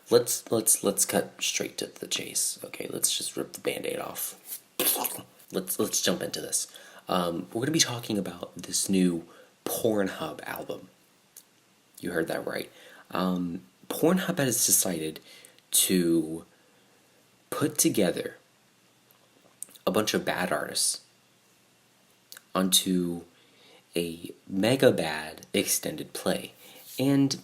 let's cut straight to the chase. Okay, let's just rip the Band-Aid off. Let's jump into this. We're gonna be talking about this new Pornhub album. You heard that right. Pornhub has decided to put together a bunch of bad artists onto a mega bad extended play. And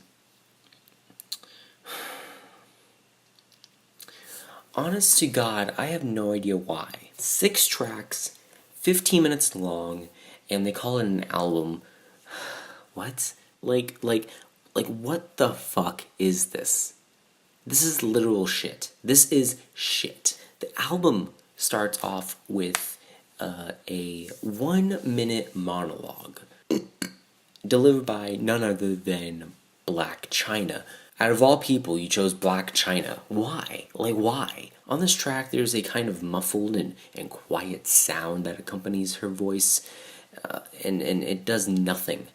honest to God, I have no idea why. 6 tracks, 15 minutes long, and they call it an album. What? Like, what the fuck is this? This is literal shit. This is shit. The album starts off with a 1-minute monologue delivered by none other than Black China. Out of all people, you chose Black China. Why? Like, why? On this track, there's a kind of muffled and quiet sound that accompanies her voice, and it does nothing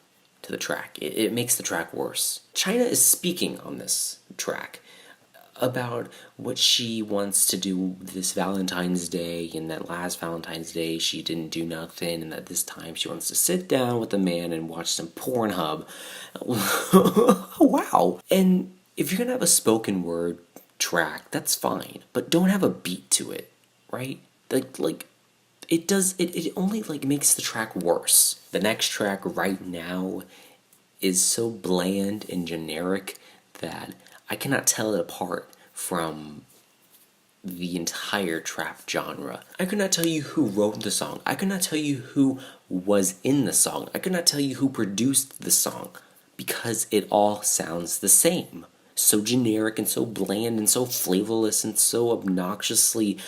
to the track. It makes the track worse. China is speaking on this track about what she wants to do this Valentine's Day, and that last Valentine's Day she didn't do nothing, and that this time she wants to sit down with a man and watch some Pornhub. Wow. And if you're gonna have a spoken word track, that's fine, but don't have a beat to it, right? Like it only like makes the track worse. The next track, Right Now, is so bland and generic that I cannot tell it apart from the entire trap genre. I could not tell you who wrote the song. I could not tell you who was in the song. I could not tell you who produced the song, because it all sounds the same. So generic and so bland and so flavorless and so obnoxiously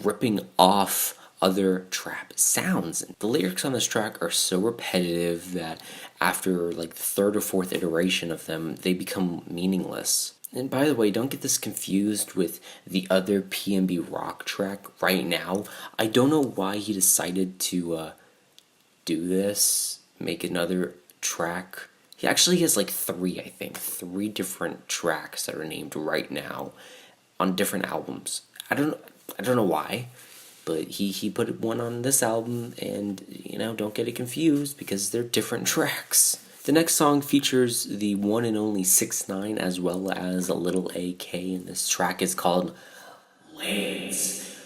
ripping off other trap sounds. The lyrics on this track are so repetitive that after like the 3rd or 4th iteration of them, they become meaningless. And by the way, don't get this confused with the other PNB Rock track, Right Now. I don't know why he decided to do this, make another track. He actually has like 3, I think, 3 different tracks that are named Right Now on different albums. I don't know why, but he put one on this album, and don't get it confused because they're different tracks. The next song features the one and only 6ix9ine as well as a little AK, and this track is called Lanes.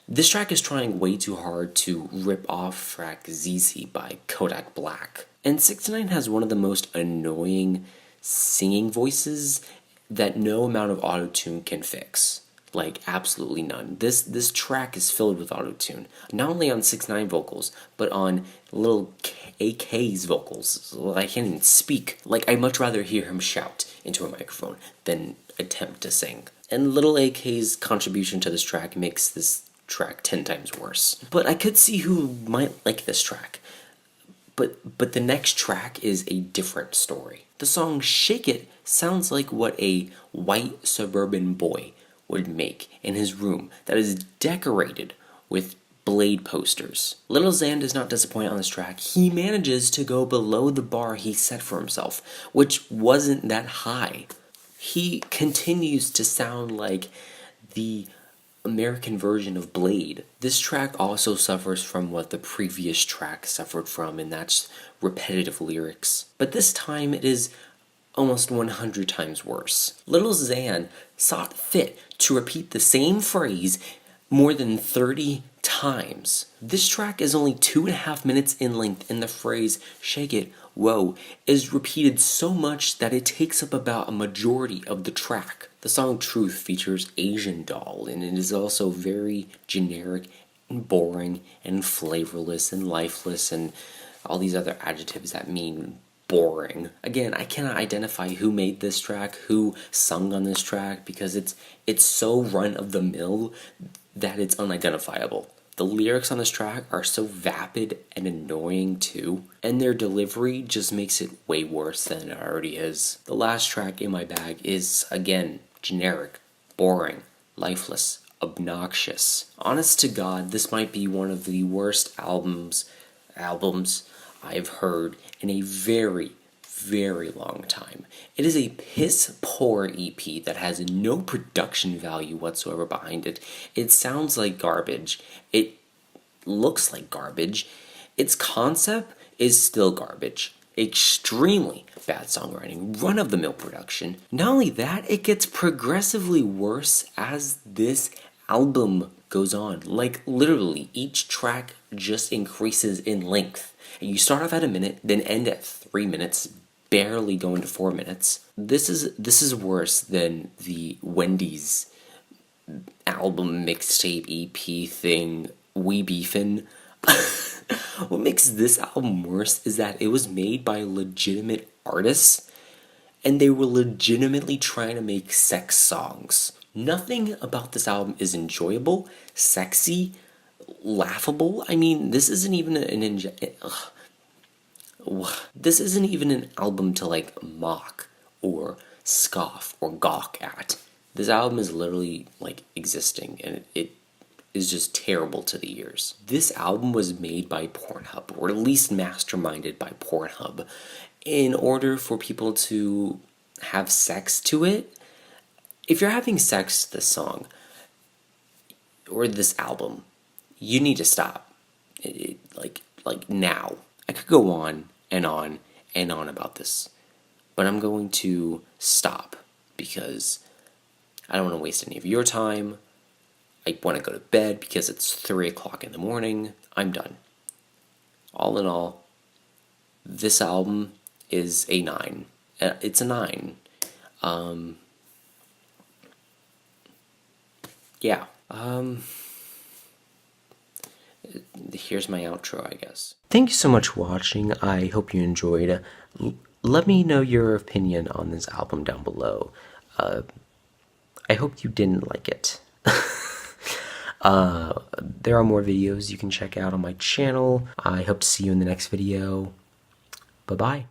This track is trying way too hard to rip off track ZZ by Kodak Black. And 6ix9ine has one of the most annoying singing voices that no amount of autotune can fix. Like, absolutely none. This track is filled with autotune. Not only on 6ix9ine vocals, but on little AK's vocals. I can't even speak. Like, I'd much rather hear him shout into a microphone than attempt to sing. And little AK's contribution to this track makes this track 10 times worse. But I could see who might like this track. But the next track is a different story. The song Shake It sounds like what a white suburban boy would make in his room that is decorated with Blade posters. Lil Xan does not disappoint on this track. He manages to go below the bar he set for himself, which wasn't that high. He continues to sound like the American version of Blade. This track also suffers from what the previous track suffered from, and that's repetitive lyrics. But this time it is almost 100 times worse. Lil Xan saw fit to repeat the same phrase more than 30 times. This track is only 2.5 minutes in length, and the phrase "shake it, whoa" is repeated so much that it takes up about a majority of the track. The song Truth features Asian Doll, and it is also very generic and boring and flavorless and lifeless and all these other adjectives that mean boring. Again, I cannot identify who made this track, who sung on this track, because it's so run-of-the-mill that it's unidentifiable. The lyrics on this track are so vapid and annoying too, and their delivery just makes it way worse than it already is. The last track in my bag is, again, generic, boring, lifeless, obnoxious. Honest to God, this might be one of the worst albums I've heard in a very, very long time. It is a piss poor EP that has no production value whatsoever behind it. It sounds like garbage. It looks like garbage. Its concept is still garbage. Extremely bad songwriting, run-of-the-mill production. Not only that, it gets progressively worse as this album goes on. Like, literally, each track just increases in length. You start off at a minute, then end at 3 minutes, barely go into 4 minutes. This is worse than the Wendy's album mixtape EP thing, We Beefin'. What makes this album worse is that it was made by legitimate artists, and they were legitimately trying to make sex songs. Nothing about this album is enjoyable, sexy, laughable. I mean, this isn't even this isn't even an album to like mock or scoff or gawk at. This album is literally like existing, and it is just terrible to the ears. This album was made by Pornhub, or at least masterminded by Pornhub, in order for people to have sex to it. If you're having sex to this song, or this album, you need to stop. Like now. I could go on and on and on about this, but I'm going to stop because I don't want to waste any of your time. I want to go to bed because it's 3 o'clock in the morning. I'm done. All in all, this album is a 9. It's a 9. Yeah. Here's my outro, I guess. Thank you so much for watching. I hope you enjoyed. Let me know your opinion on this album down below. I hope you didn't like it. There are more videos you can check out on my channel. I hope to see you in the next video. Bye-bye.